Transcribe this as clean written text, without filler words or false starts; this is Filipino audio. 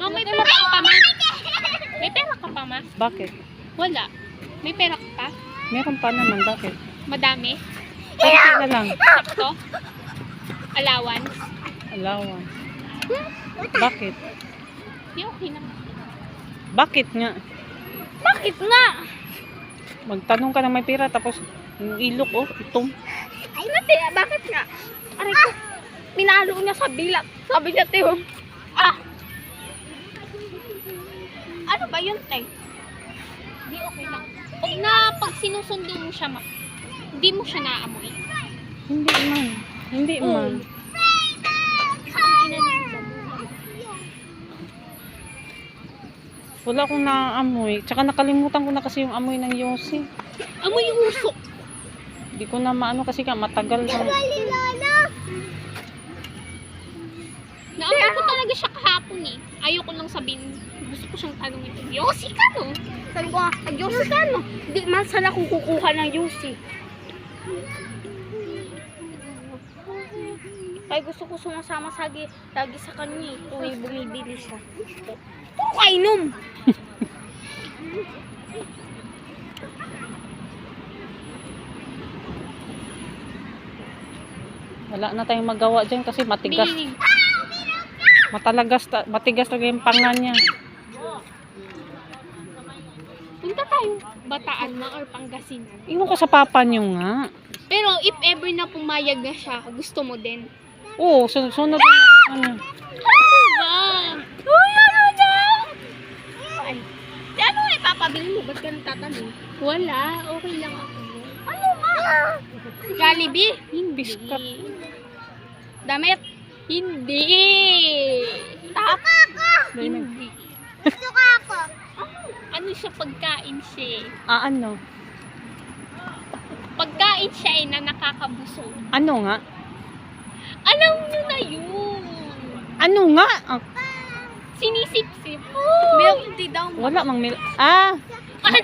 Ma, may pera ka pa, ma? May pera ka pa, ma? Bakit? Wala. May pera ka pa? Meron pa naman. Bakit? Madami? Konti na lang. Sakto? Allowance? Allowance. Bakit? Di okay naman. Bakit nga? Bakit nga? Magtanong ka na may pera tapos yung ilok, oh, itom. Ay, nati, bakit nga? Aray ko, minalo niya sa bilat. Sabi niya, Teo, ano ba yun, Tay? Di okay lang. Huwag na pag sinusundo mo siya, hindi mo siya naamoy. Hindi man. Hindi man. Wala akong naaamoy. Tsaka nakalimutan ko na kasi yung amoy ng Yossi. Amoy yung usok. Hindi ko na maano kasi ka matagal na. Naamoy ko talaga siya kahapon eh. Ayoko lang sabihin, gusto ko siyang tanongin. Yossi ka no? Sabi ko nga, Yossi ka no? Hindi man sana kung kukuha ng Yossi. Kaya gusto ko sumasama lagi sa kanya eh. Kung may bumibili siya. Puro kainom! Wala na tayong magawa dyan kasi matigas. Binig. Matigas talaga yung panga niya. Punta tayo Bataan na or Pangasinan. Iwan ko sa papa niyo nga. Pero if ever na pumayag na siya, gusto mo din. Oo, sunod na ano. Wow! Uy, ano na? Ay, ano nga ipapabili mo? Ba't ka nagtatanong? Wala, okay lang ako. Ano ma? Jollibee? Hindi. Damit? Hindi. Top? Hindi. Suka ako. Ano siya pagkain siya? Ano? Pagkain siya na nakakabusog. Ano nga? Alam nyo na yun. Ano nga? Sinisip-sip. Milk tea daw. Wala mang Ano?